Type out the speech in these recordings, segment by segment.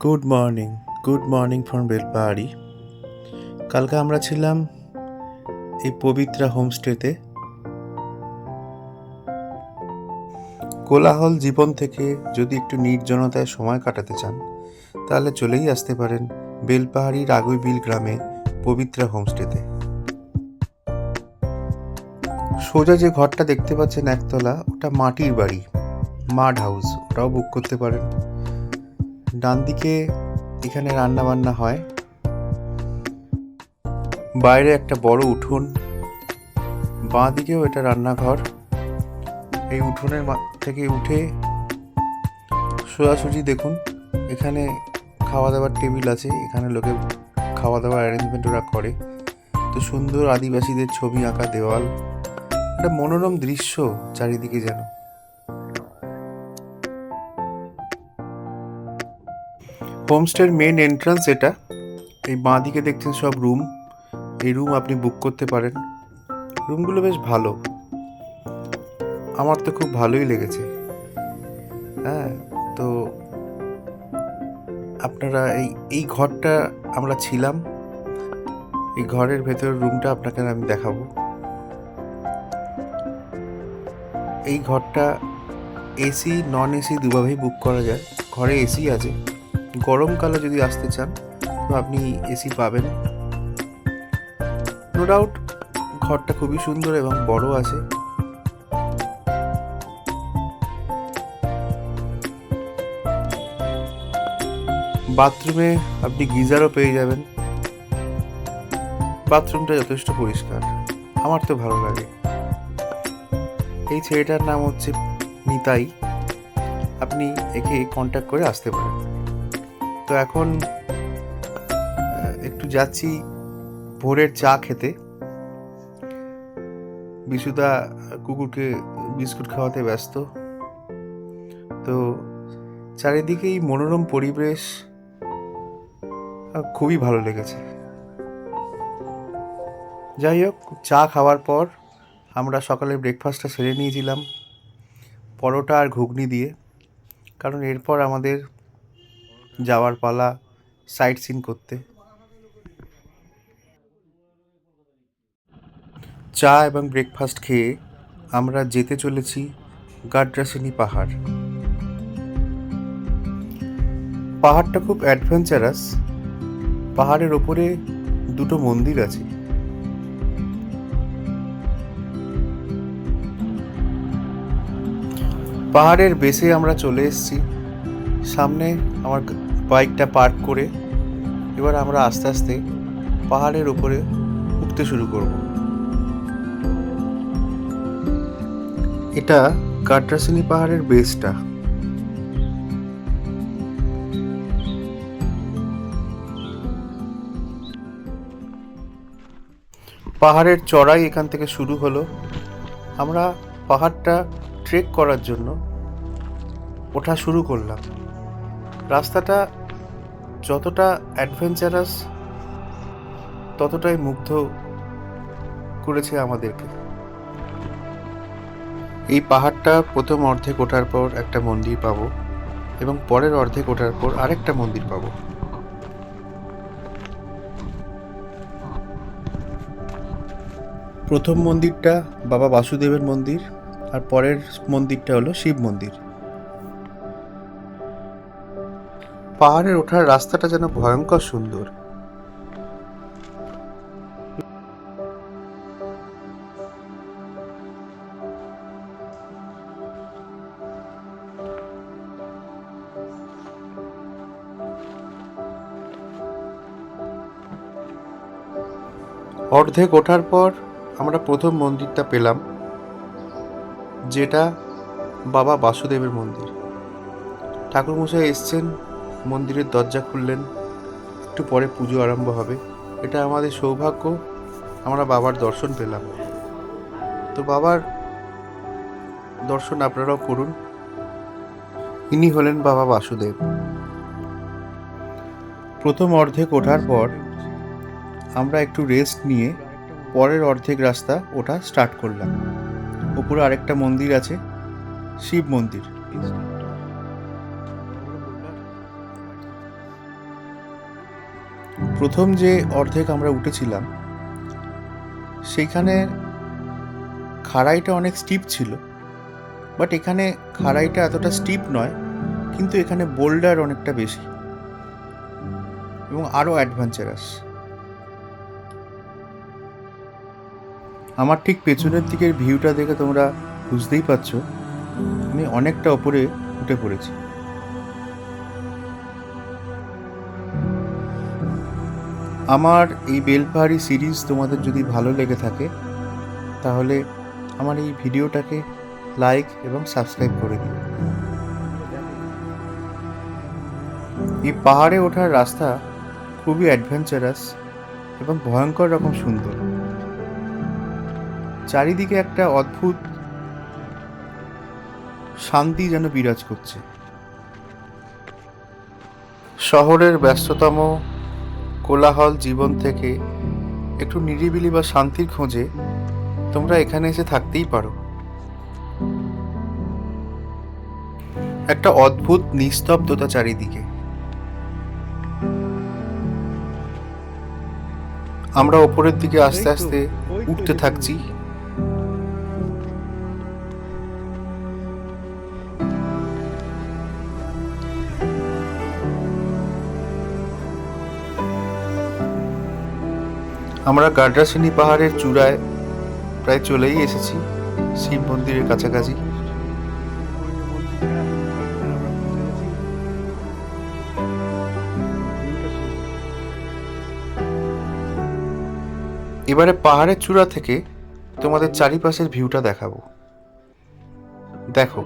Good morning from Belpahari. কালকে আমরা ছিলাম এই পবিত্রা হোমস্টেতে। কোলাহল জীবন থেকে যদি একটু নির্জনতায় সময় কাটাতে চান তাহলে চলেই আসতে পারেন বেলপাহাড়ির রাগৈবিল গ্রামে পবিত্রা হোমস্টেতে। সোজা যে ঘরটা দেখতে পাচ্ছেন একতলা, ওটা মাটির বাড়ি, মাড হাউস, ওটাও বুক করতে পারেন। ডান দিকে এখানে রান্না বান্না হয়, বাইরে একটা বড় উঠোন, বাঁ দিকেও এটা রান্নাঘর। এই উঠোনের থেকে উঠে সোজাসুজি দেখুন, এখানে খাওয়া দাওয়ার টেবিল আছে, এখানে লোকে খাওয়া দাওয়ার অ্যারেঞ্জমেন্ট ওরা করে। তো সুন্দর আদিবাসীদের ছবি আঁকা দেওয়াল, একটা মনোরম দৃশ্য চারিদিকে যেন। হোমস্টের মেন এন্ট্রান্স এটা। এই বাঁ দিকে দেখছেন সব রুম, এই রুম আপনি বুক করতে পারেন। রুমগুলো বেশ ভালো, আমার তো খুব ভালোই লেগেছে। হ্যাঁ, তো আপনারা এই ঘরটা আমরা ছিলাম, এই ঘরের ভেতরের রুমটা আপনাকে আমি দেখাবো। এই ঘরটা এসি নন এসি দুভাবেই বুক করা যায়। ঘরে এসি আছে, গরমকালে যদি আসতে চান তো আপনি এসি পাবেন। নো ডাউট ঘরটা খুবই সুন্দর এবং বড় আছে। বাথরুমে আপনি গিজারও পেয়ে যাবেন। বাথরুমটা যথেষ্ট পরিষ্কার, আমার তো ভালো লাগে। এই ছেলেটার নাম হচ্ছে নিতাই, আপনি একে কন্ট্যাক্ট করে আসতে পারেন। তো এখন একটু যাচ্ছি ভোরের চা খেতে। বিশুদা কুকুরকে বিস্কুট খাওয়াতে ব্যস্ত। তো চারিদিকে এই মনোরম পরিবেশ খুবই ভালো লেগেছে। যাই হোক, চা খাওয়ার পর আমরা সকালে ব্রেকফাস্টটা সেরে নিয়েছিলাম পরোটা আর ঘুগনি দিয়ে, কারণ এরপর আমাদের যাওয়ার পালা সাইট সিন করতে। চা এবং ব্রেকফাস্ট খেয়ে আমরা যেতে চলেছি গাড্রাসিনি পাহাড়। পাহাড়টা খুব অ্যাডভেঞ্চারাস। পাহাড়ের ওপরে দুটো মন্দির আছে। পাহাড়ের বেসে আমরা চলে এসেছি। সামনে আমার বাইকটা পার্ক করে এবার আমরা আস্তে আস্তে পাহাড়ের উপরে উঠতে শুরু করব। এটা গাড্রাসিনি পাহাড়ের বেসটা। পাহাড়ের চড়াই এখান থেকে শুরু হলো। আমরা পাহাড়টা ট্রেক করার জন্য ওঠা শুরু করলাম। রাস্তাটা যতটা অ্যাডভেঞ্চারাস ততটাই মুগ্ধ করেছে আমাদেরকে। এই পাহাড়টা প্রথম অর্ধেক ওঠার পর একটা মন্দির পাবো এবং পরের অর্ধেক ওঠার পর আরেকটা মন্দির পাবো। প্রথম মন্দিরটা বাবা বাসুদেবের মন্দির, আর পরের মন্দিরটা হলো শিব মন্দির। পাহাড়ের ওঠার রাস্তাটা যেন ভয়ঙ্কর সুন্দর। অর্ধেক ওঠার পর আমরা প্রথম মন্দিরটা পেলাম, যেটা বাবা বাসুদেবের মন্দির। ঠাকুরমশাই এসছেন, মন্দিরের দরজা খুললেন, একটু পরে পুজো আরম্ভ হবে। এটা আমাদের সৌভাগ্য, আমরা বাবার দর্শন পেলাম। তো বাবার দর্শন আপনারাও করুন। ইনি হলেন বাবা বাসুদেব। প্রথম অর্ধেক ওঠার পর আমরা একটু রেস্ট নিয়ে পরের অর্ধেক রাস্তা ওঠা স্টার্ট করলাম। উপরে আরেকটা মন্দির আছে, শিব মন্দির। প্রথম যে অর্ধেক আমরা উঠেছিলাম সেইখানে খাড়াইটা অনেক স্টিপ ছিল, বাট এখানে খাড়াইটা এতটা স্টিপ নয়, কিন্তু এখানে বোল্ডার অনেকটা বেশি এবং আরও অ্যাডভেঞ্চারাস। আমার ঠিক পেছনের দিকের ভিউটা দেখে তোমরা বুঝতেই পারছো আমি অনেকটা ওপরে উঠে পড়েছি। আমার এই বেলপাহাড়ি সিরিজ তোমাদের যদি ভালো লেগে থাকে তাহলে আমার এই ভিডিওটাকে লাইক এবং সাবস্ক্রাইব করে দিও। এই পাহাড়ে ওঠার রাস্তা খুবই অ্যাডভেঞ্চারাস এবং ভয়ঙ্কর রকম সুন্দর। চারিদিকে একটা অদ্ভুত শান্তি যেন বিরাজ করছে। শহরের ব্যস্ততম কোলাহল জীবন থেকে একটু নিরিবিলি বা শান্তির খোঁজে তোমরা এখানে এসে থাকতেই পারো। একটা অদ্ভুত নিস্তব্ধতা চারিদিকে। আমরা ওপরের দিকে আস্তে আস্তে উঠতে থাকছি। আমরা গাড্রাসিনী পাহাড়ের চূড়ায় প্রায় চলেই এসেছি, শিব মন্দিরের কাছাকাছি। এবারে পাহাড়ের চূড়া থেকে তোমাদের চারিপাশের ভিউটা দেখাবো। দেখো,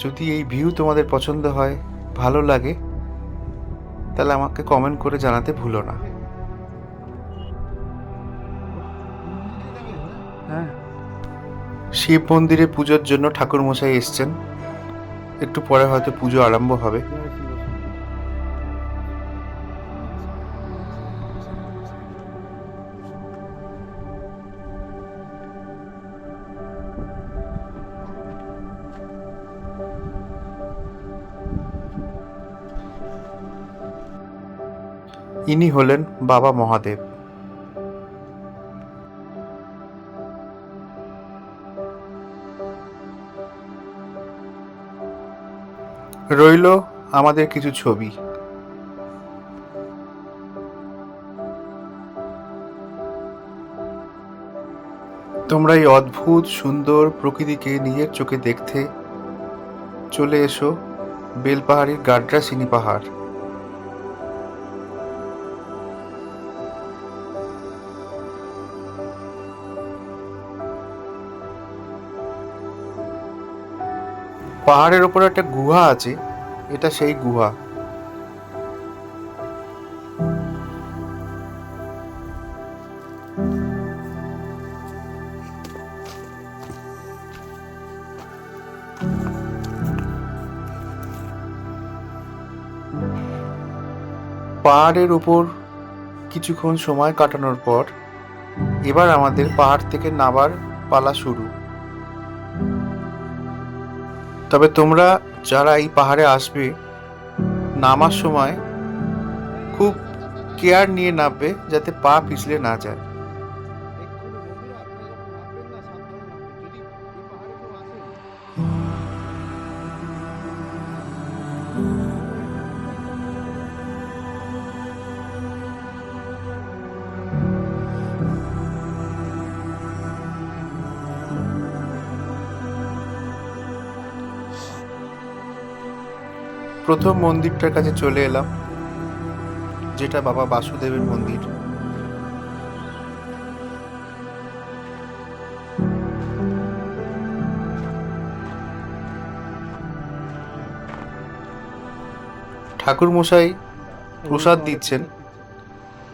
যদি এই ভিউ তোমাদের পছন্দ হয়, ভালো লাগে, তাহলে আমাকে কমেন্ট করে জানাতে ভুলো না। শিব মন্দিরে পুজোর জন্য ঠাকুর মশাই এসছেন, একটু পরে হয়তো পুজো আরম্ভ হবে। ইনি হলেন বাবা মহাদেব। রইল আমাদের কিছু ছবি। তোমরা এই অদ্ভুত সুন্দর প্রকৃতিকে নিজের চোখে দেখতে চলে এসো বেলপাহাড়ির গাড্রাসিনী পাহাড়। পাহাড়ের ওপর একটা গুহা আছে, এটা সেই গুহা। পাহাড়ের উপর কিছুক্ষণ সময় কাটানোর পর এবার আমাদের পাহাড় থেকে নামার পালা শুরু। তবে তোমরা যারা এই পাহাড়ে আসবে, নামার সময় খুব কেয়ার নিয়ে নামবে যাতে পা পিছলে না যায়। প্রথম মন্দিরটার কাছে চলে এলাম, যেটা বাবা বাসুদেবের মন্দির। ঠাকুর মশাই প্রসাদ দিচ্ছেন।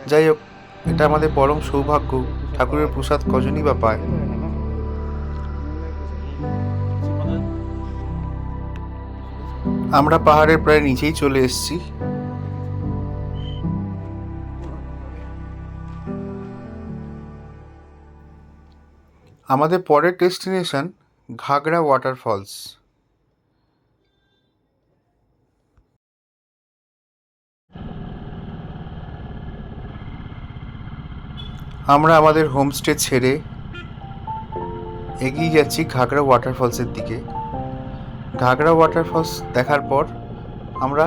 যাই হোক, এটা আমাদের পরম সৌভাগ্য। ঠাকুরের প্রসাদ কজনই বা পায়। আমরা পাহাড়ের প্রায় নিচেই চলে এসেছি। আমাদের পরের ডেস্টিনেশন ঘাগড়া ওয়াটারফলস। আমরা আমাদের হোমস্টে ছেড়ে এগিয়ে যাচ্ছি ঘাগড়া ওয়াটারফলসের দিকে। ঘাগড়া ওয়াটারফলস দেখার পর আমরা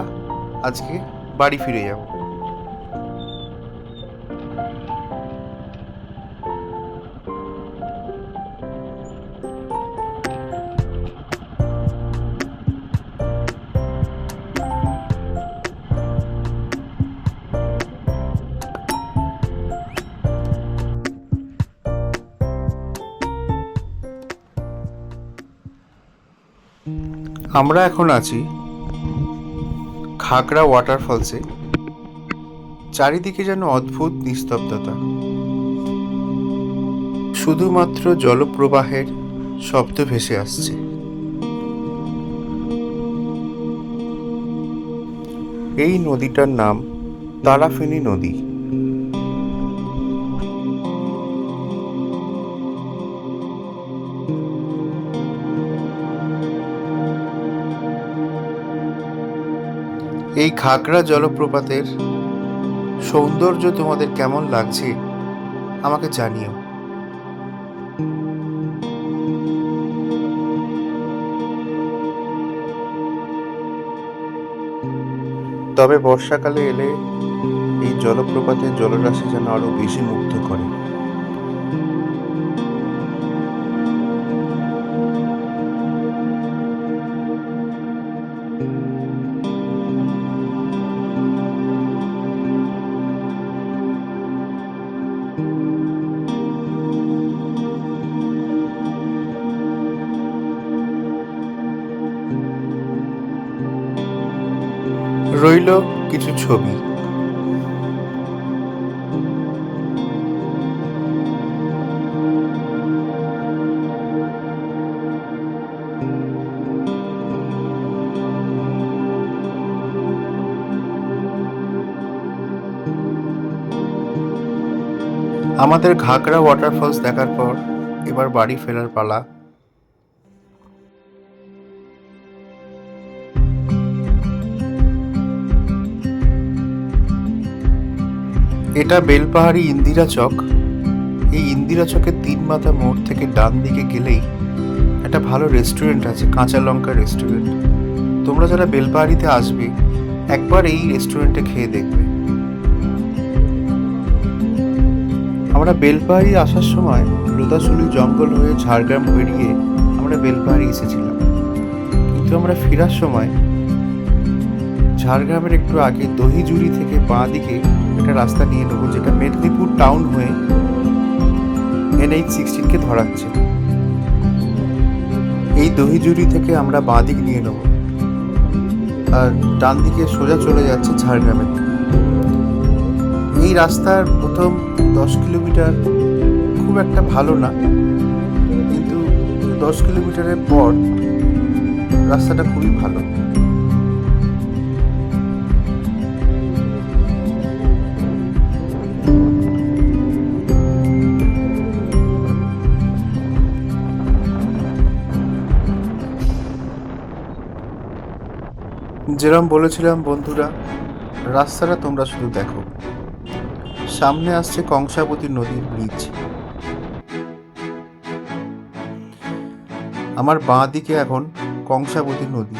আজকে বাড়ি ফিরে যাব। আমরা এখন আছি ঘাগড়া ওয়াটারফলসে। চারিদিকে যেন অদ্ভুত নিস্তব্ধতা, শুধুমাত্র জলপ্রবাহের শব্দ ভেসে আসছে। এই নদীটার নাম তারাফেনী নদী। এই ঘাগড়া জলপ্রপাতের সৌন্দর্য তোমাদের কেমন লাগছে আমাকে জানিও। তবে বর্ষাকালে এলে এই জলপ্রপাতের জলরাশি যেন আরো বেশি মুগ্ধ করে। রইল কিছু ছবি। আমাদের ঘাগড়া ওয়াটারফলস দেখার পর এবার বাড়ি ফেরার পালা। এটা বেলপাহাড়ি ইন্দিরা চক। এই ইন্দিরা চকের 3 মাথা মোড় থেকে ডান দিকে গেলেই একটা ভালো রেস্টুরেন্ট আছে, কাঁচা লঙ্কা রেস্টুরেন্ট। তোমরা যারা বেলপাহাড়িতে আসবে একবার এই রেস্টুরেন্টে খেয়ে দেখবে। আমরা বেলপাহাড়ি আসার সময় লোদাসুলি জঙ্গল হয়ে ঝাড়গ্রাম পেরিয়ে আমরা বেলপাহাড়ি এসেছিলাম, কিন্তু আমরা ফেরার সময় ঝাড়গ্রামের একটু আগে দহিজুড়ি থেকে বাঁ দিকে একটা রাস্তা নিয়ে নেবো, যেটা মেদিনীপুর টাউন হয়ে NH-16 ধরাচ্ছে। এই দহিজুড়ি থেকে আমরা বাঁ দিক নিয়ে নেব আর ডান দিকে সোজা চলে যাচ্ছে ঝাড়গ্রামের। এই রাস্তার প্রথম 10 কিলোমিটার খুব একটা ভালো না, কিন্তু 10 কিলোমিটারের পর রাস্তাটা খুবই ভালো। যেরকম বলেছিলাম বন্ধুরা, রাস্তাটা তোমরা শুধু দেখো। সামনে আসছে কংসাবতী নদীর ব্রিজ। আমার বাঁ দিকে এখন কংসাবতী নদী।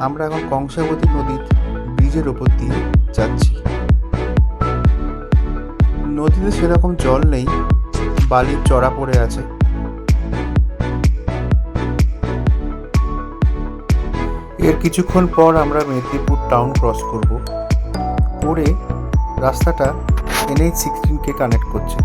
আমরা এখন কংসাবতী নদীর ব্রিজের ওপর দিয়ে যাচ্ছি। নদীতে সেরকম জল নেই, বালির চড়া পড়ে আছে। এর কিছুক্ষণ পর আমরা মেদিনীপুর টাউন ক্রস করব, করে রাস্তাটা NH-16 কানেক্ট করছে।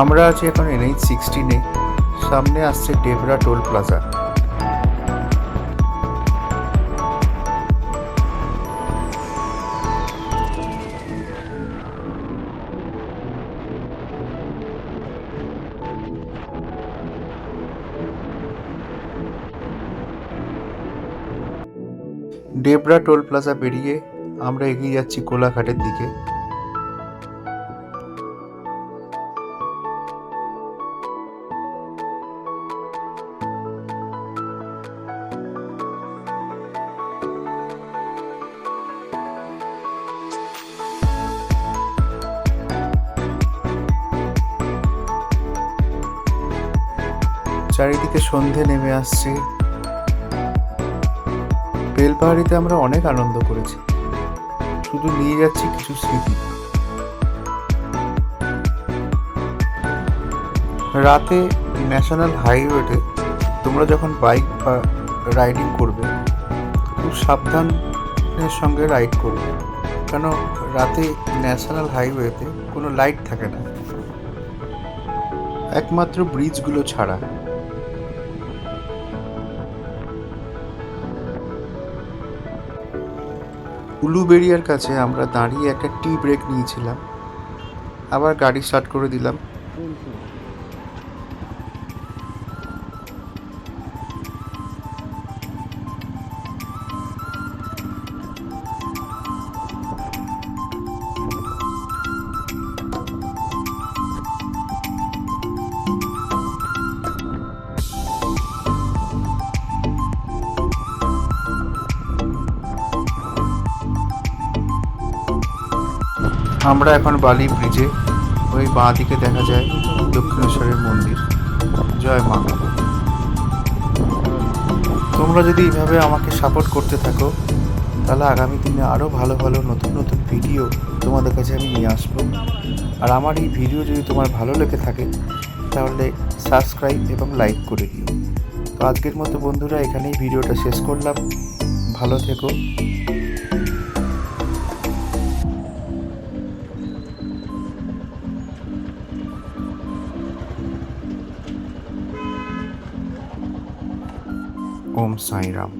আমরা আছি এখন NH-16। সামনে আসছে Debra toll plaza. Debra toll plaza পেরিয়ে আমরা এগিয়ে যাচ্ছি কোলাঘাটের দিকে। চারিদিকে সন্ধে নেমে আসছে। বেলপাহাড়িতে আমরা অনেক আনন্দ করেছি, শুধু নিয়ে যাচ্ছি কিছু স্মৃতি। রাতে ন্যাশনাল হাইওয়েতে তোমরা যখন বাইক বা রাইডিং করবে, খুব সাবধানের সঙ্গে রাইড করবে, কেন রাতে ন্যাশনাল হাইওয়েতে কোনো লাইট থাকে না, একমাত্র ব্রিজগুলো ছাড়া। উলুবেড়িয়ার কাছে আমরা দাঁড়িয়ে একটা টি ব্রেক নিয়েছিলাম, আবার গাড়ি স্টার্ট করে দিলাম। আমরা এখন বালি ব্রিজে, ওই বাঁ দিকে দেখা যায় দক্ষিণেশ্বরের মন্দির। জয় মা। তোমরা যদি এইভাবে আমাকে সাপোর্ট করতে থাকো, তাহলে আগামী দিনে আরও ভালো ভালো নতুন নতুন ভিডিও তোমাদের কাছে আমি নিয়ে আসবো। আর আমার এই ভিডিও যদি তোমার ভালো লেগে থাকে, তাহলে সাবস্ক্রাইব এবং লাইক করে দিও। তো আজকের মতো বন্ধুরা, এখানেই ভিডিওটা শেষ করলাম। ভালো থেকো। ওম সাই রাম।